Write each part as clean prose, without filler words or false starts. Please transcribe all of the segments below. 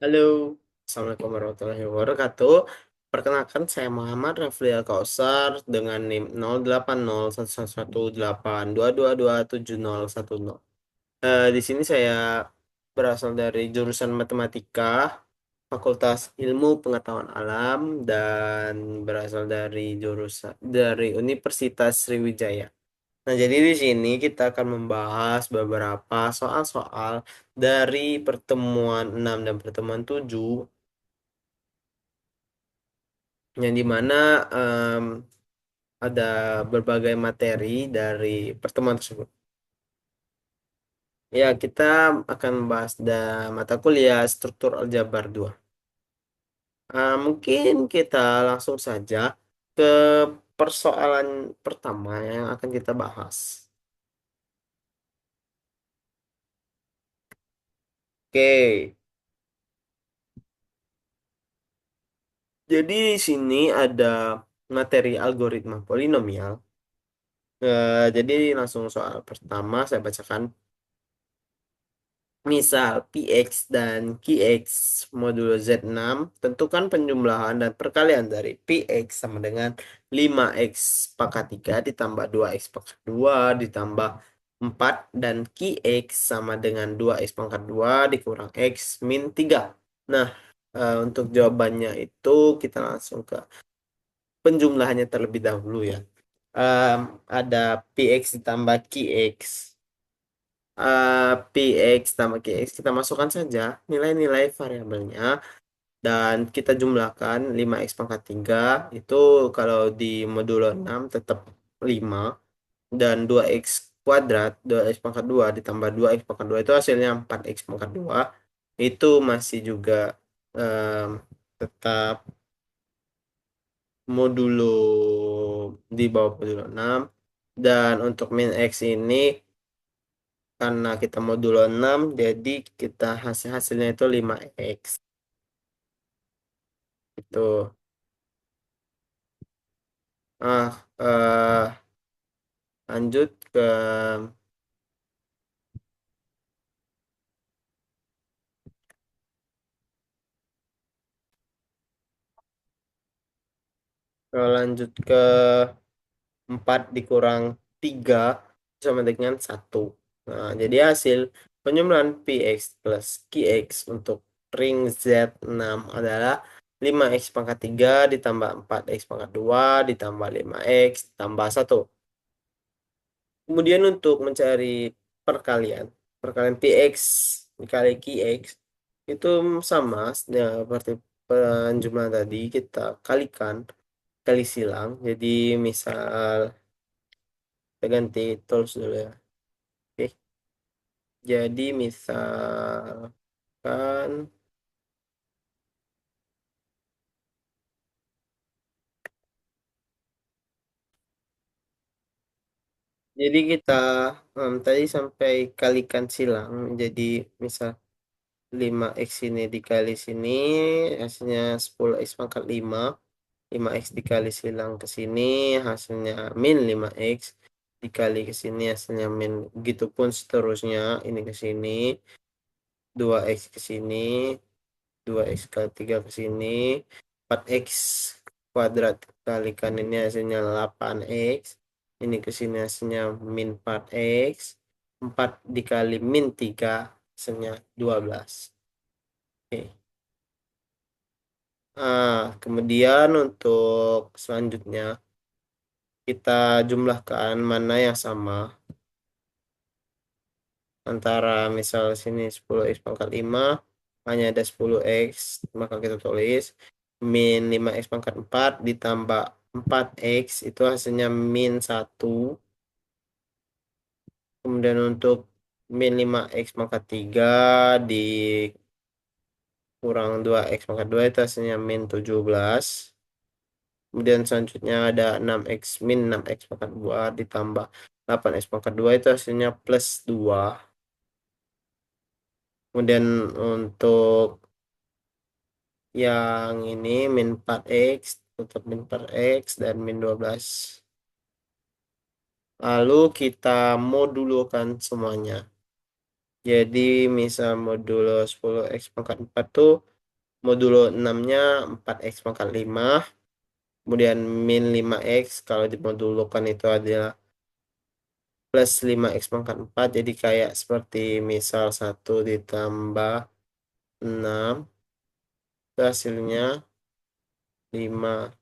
Halo, Assalamualaikum warahmatullahi wabarakatuh. Perkenalkan, saya Muhammad Rafli Kausar dengan NIM 08011188222710. Di sini saya berasal dari jurusan Matematika, Fakultas Ilmu Pengetahuan Alam, dan berasal dari Universitas Sriwijaya. Nah, jadi di sini kita akan membahas beberapa soal-soal dari pertemuan 6 dan pertemuan 7, yang dimana em, ada berbagai materi dari pertemuan tersebut. Ya, kita akan membahas mata kuliah struktur aljabar 2. Mungkin kita langsung saja ke persoalan pertama yang akan kita bahas. Oke, jadi di sini ada materi algoritma polinomial. Jadi langsung soal pertama saya bacakan. Misal Px dan Qx modulo Z6, tentukan penjumlahan dan perkalian dari Px sama dengan 5x pangkat 3 ditambah 2x pangkat 2 ditambah 4 dan Qx sama dengan 2x pangkat 2 dikurang x min 3. Nah, untuk jawabannya itu kita langsung ke penjumlahannya terlebih dahulu ya. Em, ada Px ditambah Qx. Px tambah Qx kita masukkan saja nilai-nilai variabelnya dan kita jumlahkan 5x pangkat 3 itu kalau di modulo 6 tetap 5, dan 2x kuadrat 2x pangkat 2 ditambah 2x pangkat 2 itu hasilnya 4x pangkat 2, itu masih juga em, tetap modulo di bawah modulo 6. Dan untuk min x ini, karena kita modulo 6, jadi kita hasilnya itu 5x. Itu. Ah, lanjut ke lanjut ke 4 dikurang 3 sama dengan 1. Nah, jadi hasil penjumlahan Px plus Qx untuk ring Z6 adalah 5x pangkat 3 ditambah 4x pangkat 2 ditambah 5x tambah 1. Kemudian untuk mencari perkalian, perkalian Px dikali Qx itu sama ya, seperti penjumlahan tadi kita kalikan, kali silang. Jadi misal kita ganti tools dulu ya. Oke. Jadi misalkan, jadi kita tadi sampai kalikan silang. Jadi misal 5x ini dikali sini hasilnya 10x pangkat 5. 5x dikali silang ke sini hasilnya min 5x, dikali ke sini hasilnya min, begitupun seterusnya, ini ke sini 2x ke sini, 2x kali 3 ke sini, 4x kuadrat kalikan ini hasilnya 8x, ini ke sini hasilnya min 4x, 4 dikali min 3 hasilnya 12. Oke. Kemudian untuk selanjutnya kita jumlahkan mana yang sama antara misal sini 10x pangkat 5 hanya ada 10x, maka kita tulis min 5x pangkat 4 ditambah 4x itu hasilnya min 1. Kemudian untuk min 5x pangkat 3 dikurang 2x pangkat 2 itu hasilnya min 17. Kemudian selanjutnya ada 6x min 6x pangkat 2 ditambah 8x pangkat 2 itu hasilnya plus 2. Kemudian untuk yang ini min 4x tetap min 4x dan min 12. Lalu kita modulukan semuanya. Jadi misal modulo 10x pangkat 4 tuh Modulo 6-nya 4x pangkat 5. Kemudian min 5x kalau dimodulkan itu adalah plus 5x pangkat 4. Jadi kayak seperti misal 1 ditambah 6 itu hasilnya 5.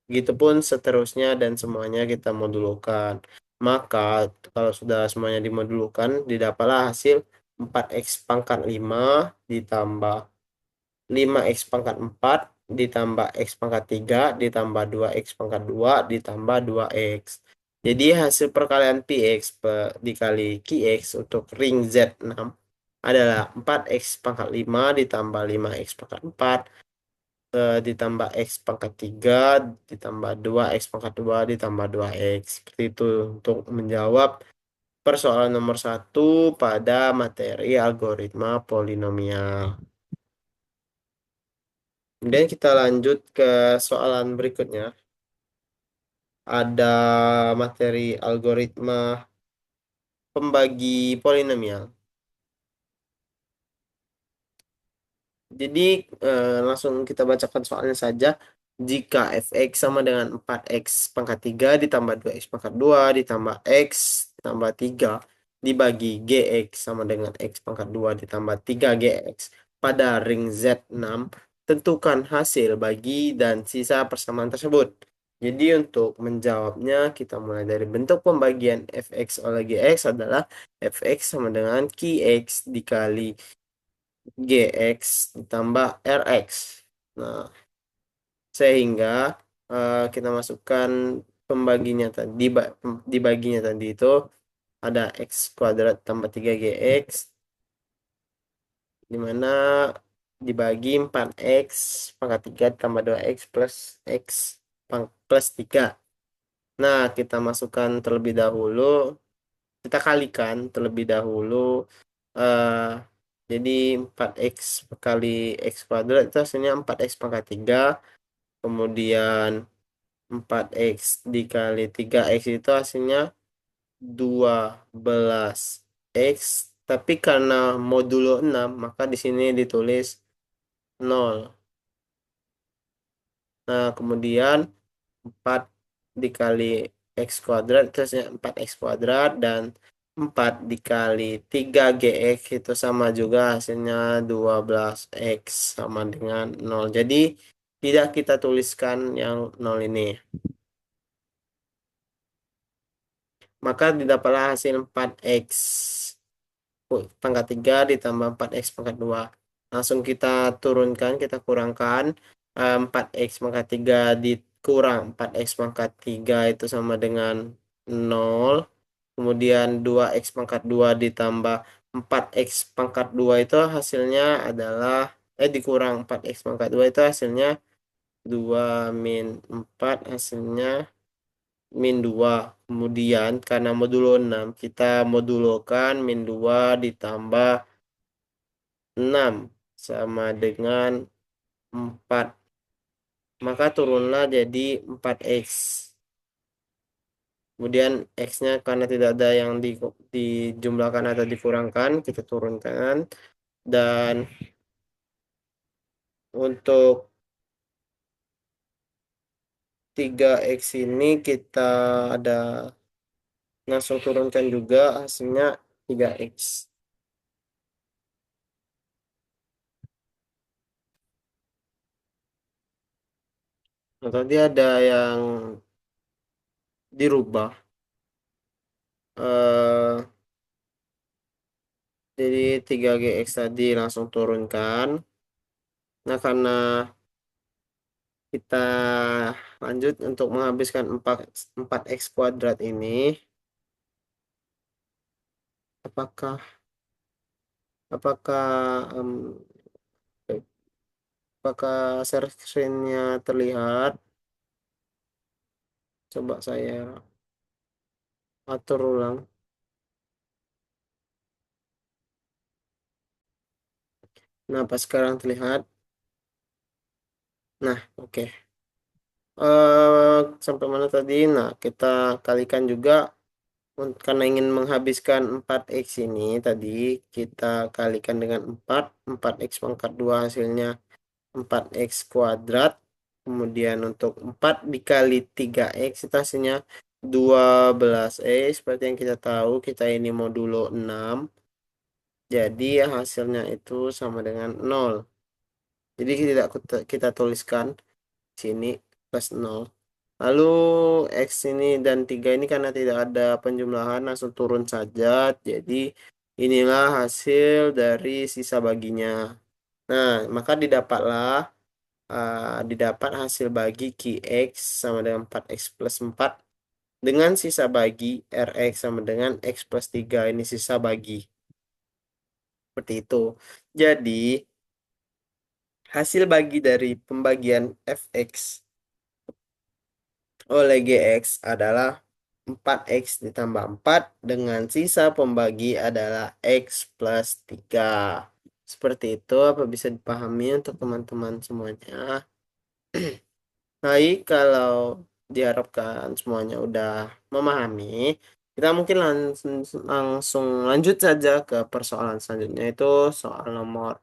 Begitupun seterusnya dan semuanya kita modulkan. Maka kalau sudah semuanya dimodulkan, didapatlah hasil 4x pangkat 5 ditambah 5x pangkat 4 ditambah x pangkat 3 ditambah 2x pangkat 2 ditambah 2x. Jadi hasil perkalian px dikali qx untuk ring Z6 adalah 4x pangkat 5 ditambah 5x pangkat 4 ditambah x pangkat 3 ditambah 2x pangkat 2 ditambah 2x. Seperti itu untuk menjawab persoalan nomor 1 pada materi algoritma polinomial. Kemudian kita lanjut ke soalan berikutnya. Ada materi algoritma pembagi polinomial. Jadi langsung kita bacakan soalnya saja. Jika fx sama dengan 4x pangkat 3 ditambah 2x pangkat 2 ditambah x ditambah 3 dibagi gx sama dengan x pangkat 2 ditambah 3gx pada ring Z6, tentukan hasil bagi dan sisa persamaan tersebut. Jadi untuk menjawabnya kita mulai dari bentuk pembagian fx oleh gx adalah fx sama dengan qx dikali Gx ditambah Rx. Nah, sehingga kita masukkan pembaginya tadi, dibaginya tadi itu ada X kuadrat tambah 3Gx, di mana dibagi 4X pangkat 3 tambah 2X plus X plus 3. Nah, kita masukkan terlebih dahulu, kita kalikan terlebih dahulu. eh jadi 4x kali x kuadrat itu hasilnya 4x pangkat 3. Kemudian 4x dikali 3x itu hasilnya 12x. Tapi karena modulo 6 maka di sini ditulis 0. Nah, kemudian 4 dikali x kuadrat itu hasilnya 4x kuadrat, dan 4 dikali 3gx itu sama juga hasilnya 12x sama dengan 0. Jadi tidak kita tuliskan yang 0 ini. Maka didapatlah hasil 4x pangkat 3 ditambah 4x pangkat 2. Langsung kita turunkan, kita kurangkan. 4x pangkat 3 dikurang 4x pangkat 3 itu sama dengan 0. Kemudian 2x pangkat 2 ditambah 4x pangkat 2 itu hasilnya adalah dikurang 4x pangkat 2 itu hasilnya 2 min 4 hasilnya min 2. Kemudian karena modulo 6 kita modulokan min 2 ditambah 6 sama dengan 4. Maka turunlah jadi 4x. Kemudian x-nya karena tidak ada yang dijumlahkan atau dikurangkan, kita turunkan. Dan untuk 3x ini kita ada langsung turunkan juga, hasilnya 3x. Nah, tadi ada yang dirubah. eh jadi 3gx tadi langsung turunkan. Nah, karena kita lanjut untuk menghabiskan 4x kuadrat ini, apakah apakah em, apakah share screen-nya terlihat? Coba saya atur ulang. Nah, pas sekarang terlihat. Nah, oke. Sampai mana tadi? Nah, kita kalikan juga. Karena ingin menghabiskan 4x ini tadi, kita kalikan dengan 4. 4x pangkat 2 hasilnya 4x kuadrat. Kemudian untuk 4 dikali 3x itu hasilnya 12x. Seperti yang kita tahu, kita ini modulo 6. Jadi hasilnya itu sama dengan 0. Jadi kita tuliskan sini plus 0. Lalu X ini dan 3 ini karena tidak ada penjumlahan langsung turun saja. Jadi inilah hasil dari sisa baginya. Nah, maka didapat hasil bagi QX sama dengan 4X plus 4 dengan sisa bagi RX sama dengan X plus 3. Ini sisa bagi. Seperti itu. Jadi, hasil bagi dari pembagian fx oleh gx adalah 4x ditambah 4 dengan sisa pembagi adalah x plus 3. Seperti itu, apa bisa dipahami untuk teman-teman semuanya? Baik, kalau diharapkan semuanya udah memahami, kita mungkin langsung lanjut saja ke persoalan selanjutnya, itu soal nomor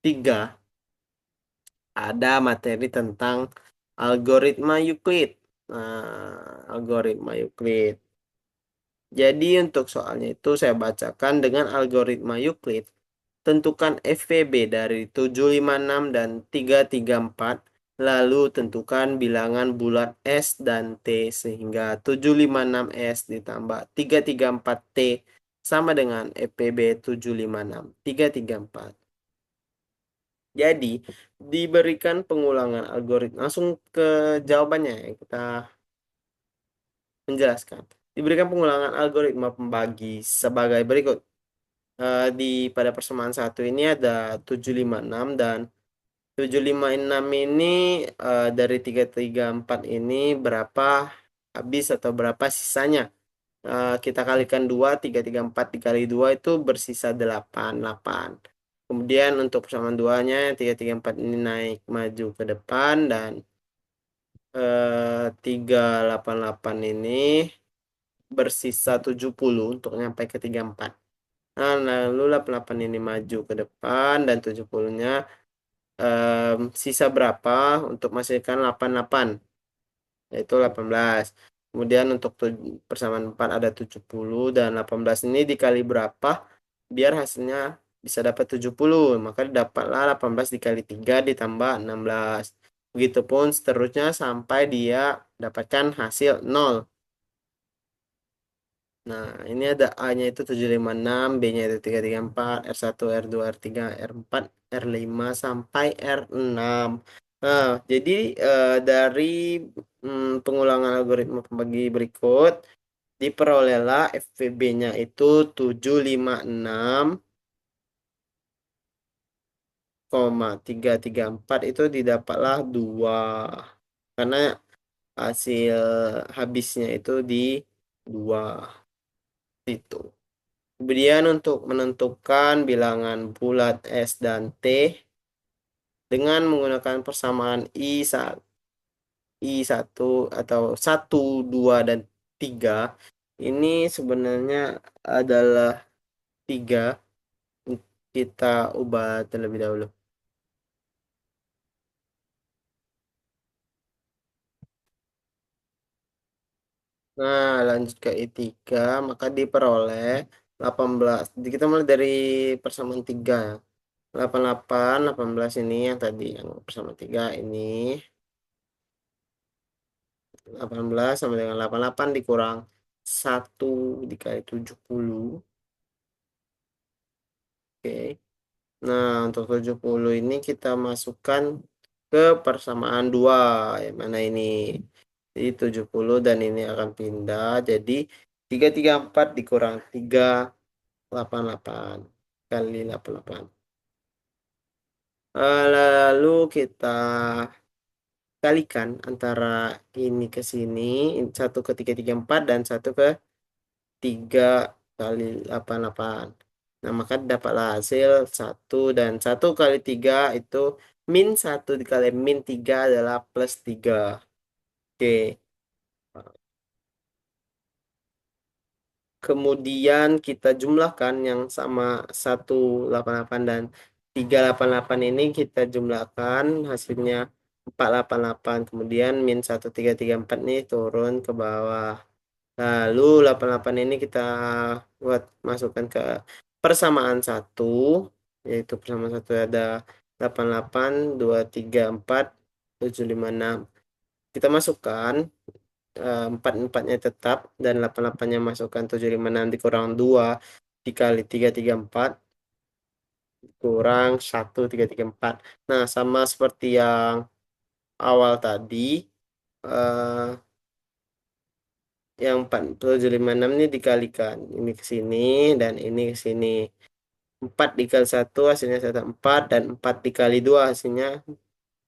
3. Ada materi tentang algoritma Euclid. Nah, algoritma Euclid. Jadi untuk soalnya itu saya bacakan dengan algoritma Euclid. Tentukan FVB dari 756 dan 334. Lalu tentukan bilangan bulat S dan T sehingga 756S ditambah 334T sama dengan FVB 756 334. Jadi, diberikan pengulangan algoritma. Langsung ke jawabannya ya, kita menjelaskan. Diberikan pengulangan algoritma pembagi sebagai berikut. Di pada persamaan satu ini ada 756 dan 756 ini dari 334 ini berapa habis atau berapa sisanya. Kita kalikan 2, 334 dikali 2 itu bersisa 8, 8. Kemudian untuk persamaan duanya 334 ini naik maju ke depan dan 388 ini bersisa 70 untuk nyampe ke 34. Nah, lalu 88 ini maju ke depan dan 70-nya sisa berapa untuk menghasilkan 88, yaitu 18. Kemudian untuk persamaan 4 ada 70 dan 18 ini dikali berapa biar hasilnya bisa dapat 70. Maka dapatlah 18 dikali 3 ditambah 16. Begitupun seterusnya sampai dia dapatkan hasil 0. Nah, ini ada A-nya itu 756, B-nya itu 334, R1, R2, R3, R4, R5 sampai R6. Nah, jadi dari pengulangan algoritma pembagi berikut, diperolehlah FVB-nya itu 756,334 itu didapatlah 2. Karena hasil habisnya itu di 2. Itu. Kemudian untuk menentukan bilangan bulat S dan T dengan menggunakan persamaan I1 atau 1, 2, dan 3 ini sebenarnya adalah 3. Kita ubah terlebih dahulu. Nah, lanjut ke I3, maka diperoleh 18. Jadi kita mulai dari persamaan 3. 88, 18 ini yang tadi yang persamaan 3 ini. 18 sama dengan 88 dikurang 1 dikali 70. Oke. Nah, untuk 70 ini kita masukkan ke persamaan 2. Yang mana ini? Jadi 70 dan ini akan pindah. Jadi 334 dikurang 388 kali 88. Lalu kita kalikan antara ini ke sini. 1 ke 334 dan 1 ke 3 kali 88. Nah, maka dapatlah hasil 1 dan 1 kali 3 itu min 1 dikali min 3 adalah +3. Oke. Kemudian kita jumlahkan yang sama 188 dan 388 ini kita jumlahkan hasilnya 488. Kemudian min 1334 nih turun ke bawah. Lalu 88 ini kita buat masukkan ke persamaan satu, yaitu persamaan satu ada 88, 234, 756. Kita masukkan empat-empatnya tetap dan 88-nya masukkan 756 dikurang 2 dikali 334 kurang 1 334. Nah, sama seperti yang awal tadi, eh, yang 4756 ini dikalikan. Ini ke sini dan ini ke sini. 4 dikali satu hasilnya satu 4 dan 4 dikali 2 hasilnya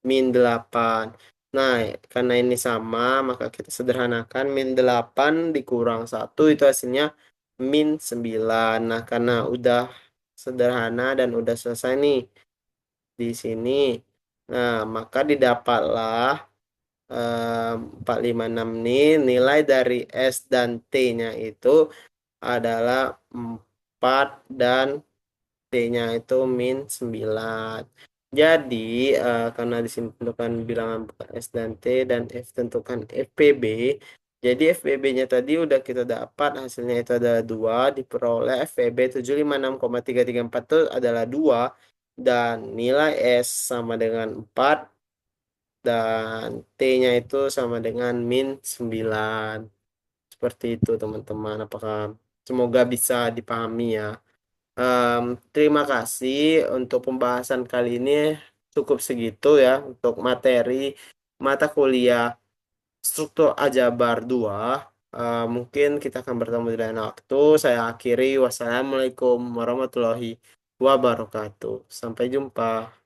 min 8. Nah, karena ini sama, maka kita sederhanakan min 8 dikurang satu itu hasilnya min 9. Nah, karena udah sederhana dan udah selesai nih di sini. Nah, maka didapatlah 456 ini nilai dari S dan T-nya itu adalah 4 dan T-nya itu min 9. Jadi, karena di sini tentukan bilangan bukan S dan T dan F tentukan FPB. Jadi FPB-nya tadi udah kita dapat hasilnya itu adalah 2 diperoleh FPB 756,334 itu adalah 2 dan nilai S sama dengan 4 dan T-nya itu sama dengan min 9. Seperti itu teman-teman. Apakah semoga bisa dipahami ya. Em, Terima kasih untuk pembahasan kali ini cukup segitu ya untuk materi mata kuliah struktur aljabar 2. Mungkin kita akan bertemu di lain waktu. Saya akhiri. Wassalamualaikum warahmatullahi wabarakatuh. Sampai jumpa.